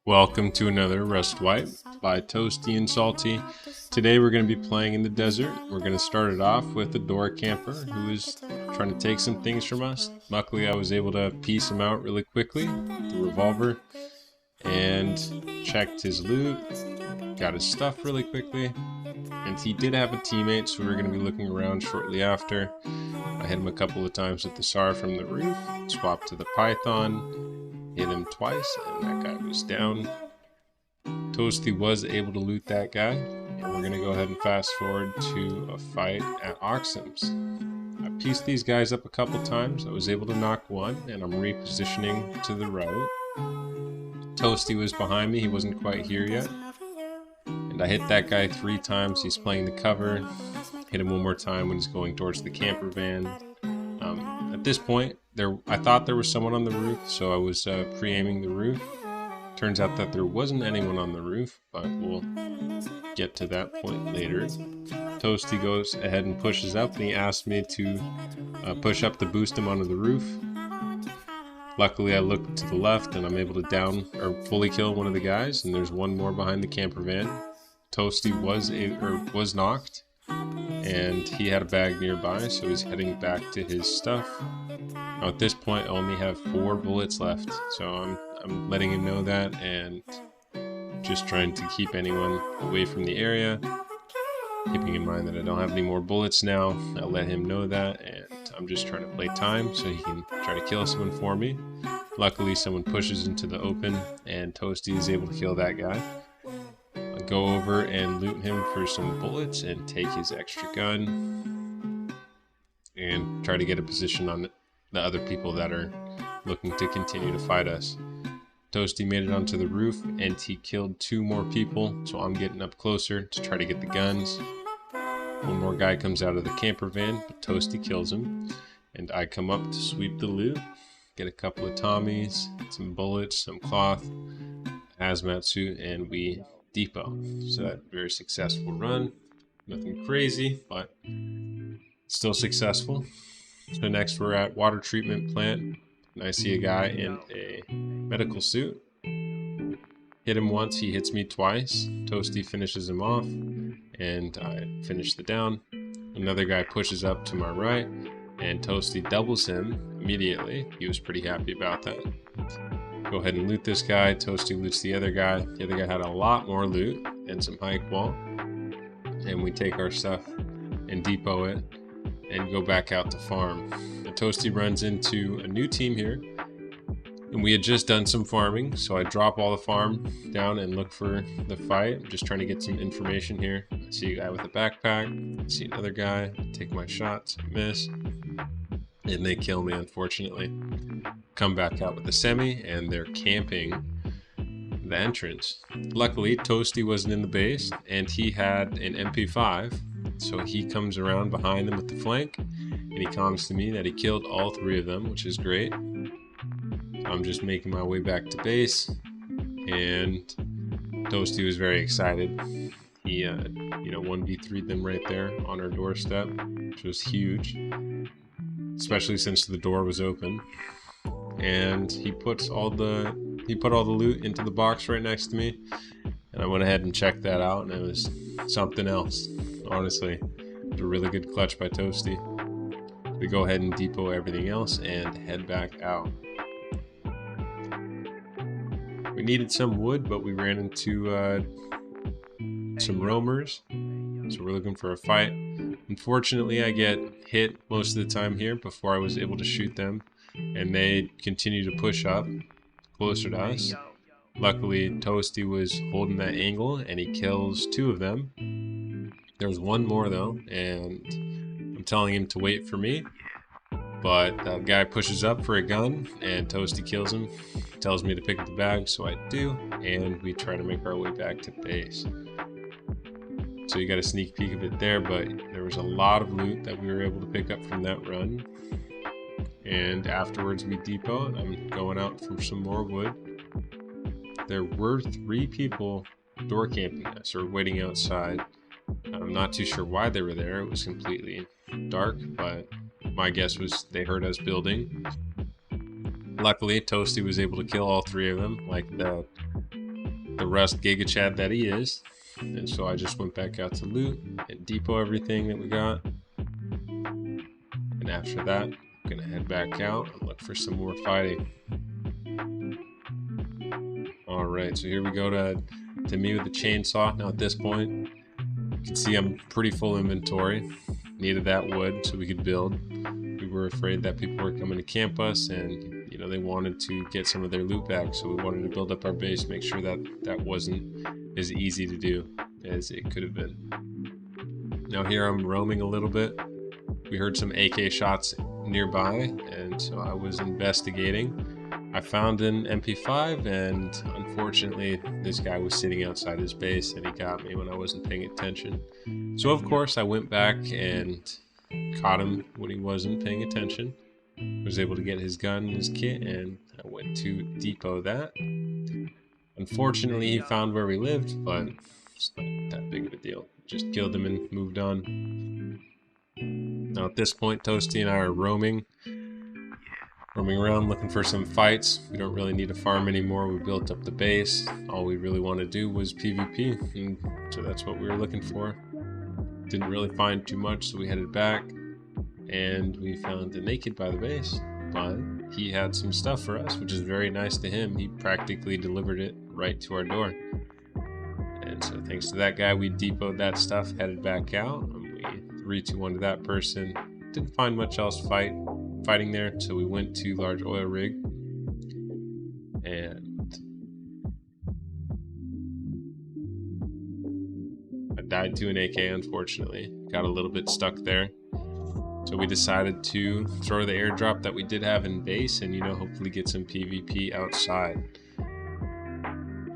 Welcome to another Rust Wipe by Toasty and Salty. Today we're going to be playing in the desert. We're going to start it off with a door camper who is trying to take some things from us. Luckily I was able to piece him out really quickly with the revolver and checked his loot, got his stuff really quickly, and he did have a teammate, so we're going to be looking around shortly after. I hit him a couple of times with the SAR from the roof, swapped to the Python, hit him twice, and that guy was down. Toasty was able to loot that guy, and we're going to go ahead and fast forward to a fight at Oxum's. I pieced these guys up a couple times. I was able to knock one, and I'm repositioning to the right. Toasty was behind me, he wasn't quite here yet. And I hit that guy 3 times, he's playing the cover. Hit him one more time when he's going towards the camper van. At this point, I thought there was someone on the roof, so I was pre-aiming the roof. Turns out that there wasn't anyone on the roof, but we'll get to that point later. Toasty goes ahead and pushes up, and he asked me to push up to boost him onto the roof. Luckily, I look to the left, and I'm able to down or fully kill one of the guys, and there's one more behind the camper van. Toasty was knocked, and he had a bag nearby, so he's heading back to his stuff. Now at this point, I only have 4 bullets left, so I'm letting him know that, and just trying to keep anyone away from the area. Keeping in mind that I don't have any more bullets now, I'll let him know that, and I'm just trying to play time so he can try to kill someone for me. Luckily, someone pushes into the open, and Toasty is able to kill that guy. I go over and loot him for some bullets and take his extra gun and try to get a position on the other people that are looking to continue to fight us. Toasty made it onto the roof and he killed 2 more people, so I'm getting up closer to try to get the guns. One more guy comes out of the camper van, but Toasty kills him, and I come up to sweep the loot, get a couple of Tommies, some bullets, some cloth, hazmat suit, and we depot. So that very successful run. Nothing crazy, but still successful. So next we're at water treatment plant, and I see a guy in a medical suit. Hit him once, he hits me twice. Toasty finishes him off, and I finish the down. Another guy pushes up to my right, and Toasty doubles him immediately. He was pretty happy about that. Go ahead and loot this guy. Toasty loots the other guy. The other guy had a lot more loot and some high qual. And we take our stuff and depot it and go back out to farm. The Toasty runs into a new team here, and we had just done some farming, so I drop all the farm down and look for the fight. I'm just trying to get some information here. I see a guy with a backpack. I see another guy. Take my shots, miss, and they kill me, unfortunately. Come back out with the semi, and they're camping the entrance. Luckily, Toasty wasn't in the base, and he had an MP5, so he comes around behind them with the flank, and he comes to me that he killed all 3 of them, which is great. I'm just making my way back to base, and Toasty was very excited. He, 1v3'd them right there on our doorstep, which was huge, especially since the door was open. And he put all the loot into the box right next to me, and I went ahead and checked that out, and it was something else. Honestly, it was a really good clutch by Toasty. We go ahead and depot everything else and head back out. We needed some wood, but we ran into some roamers, so we're looking for a fight. Unfortunately, I get hit most of the time here before I was able to shoot them, and they continue to push up closer to us. Luckily, Toasty was holding that angle, and he kills 2 of them. There's one more though, and I'm telling him to wait for me, but that guy pushes up for a gun, and Toasty kills him. Tells me to pick up the bag, so I do, and we try to make our way back to base. So you got a sneak peek of it there, but there was a lot of loot that we were able to pick up from that run. And afterwards we depot, and I'm going out for some more wood. There were 3 people door camping us, or waiting outside. I'm not too sure why they were there. It was completely dark, but my guess was they heard us building. Luckily, Toasty was able to kill all 3 of them, like the the Rust Giga Chad that he is. And so I just went back out to loot and depot everything that we got. And after that, I'm gonna head back out and look for some more fighting. Alright, so here we go to me with the chainsaw. Now at this point, you can see I'm pretty full inventory. Needed that wood so we could build. We were afraid that people were coming to camp us, and you know, they wanted to get some of their loot back, so we wanted to build up our base, make sure that that wasn't as easy to do as it could have been. Now here I'm roaming a little bit. We heard some AK shots nearby, and so I was investigating. I found an MP5, and unfortunately this guy was sitting outside his base and he got me when I wasn't paying attention. So of course I went back and caught him when he wasn't paying attention. Was able to get his gun and his kit, and I went to depot that. Unfortunately he found where we lived, but it's not that big of a deal. Just killed him and moved on. Now at this point, Toasty and I are roaming around looking for some fights. We don't really need a farm anymore. We built up the base. All we really want to do was PvP, and so that's what we were looking for. Didn't really find too much, so we headed back, and we found the naked by the base, but he had some stuff for us, which is very nice to him. He practically delivered it right to our door. And so thanks to that guy, we depoted that stuff, headed back out, and we 3-2-1 to that person. Didn't find much else fighting there, so we went to large oil rig, and I died to an AK, unfortunately. Got a little bit stuck there, so we decided to throw the airdrop that we did have in base and, you know, hopefully get some PvP outside.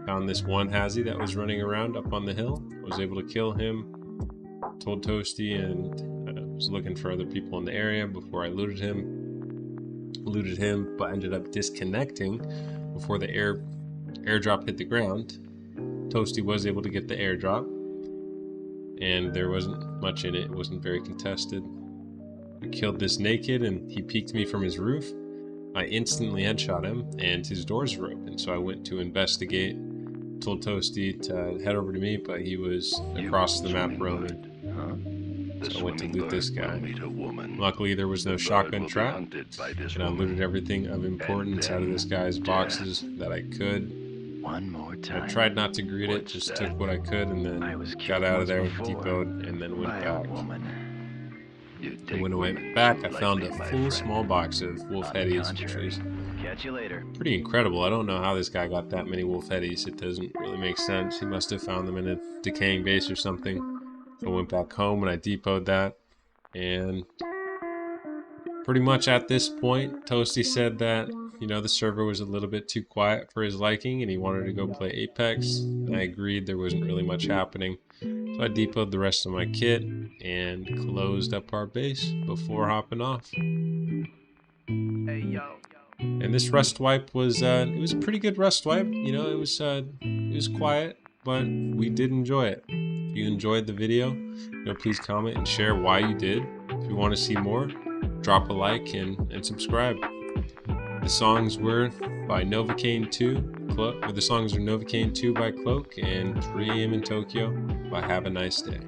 Found this one Hazy that was running around up on the hill. Was able to kill him. Told Toasty, and was looking for other people in the area before I looted him, but ended up disconnecting before the airdrop hit the ground. Toasty was able to get the airdrop, and there wasn't much in it. It wasn't very contested. I killed this naked, and he peeked me from his roof. I instantly headshot him, and his doors were open, so I went to investigate. Told Toasty to head over to me, but he was across the map roaming. So I went to loot this guy. Luckily there was no shotgun trap, and I looted everything of importance out of this guy's boxes that I could. I tried not to greet it, just took what I could, and then got out of there, depoted, and then went back. And when I went back, I found a full small box of wolf headies, which was pretty incredible. I don't know how this guy got that many wolf headies. It doesn't really make sense. He must have found them in a decaying base or something. So I went back home and I depoted that, and pretty much at this point, Toasty said that, you know, the server was a little bit too quiet for his liking and he wanted to go play Apex, and I agreed. There wasn't really much happening. So I depoted the rest of my kit and closed up our base before hopping off. And this rust wipe was, it was a pretty good rust wipe. You know, it was quiet, but we did enjoy it. If you enjoyed the video, you know, please comment and share why you did. If you want to see more, drop a like and subscribe. The songs were by Novocaine 2, the songs are Novocaine 2 by Cloak, and 3 AM in Tokyo by Have a Nice Day.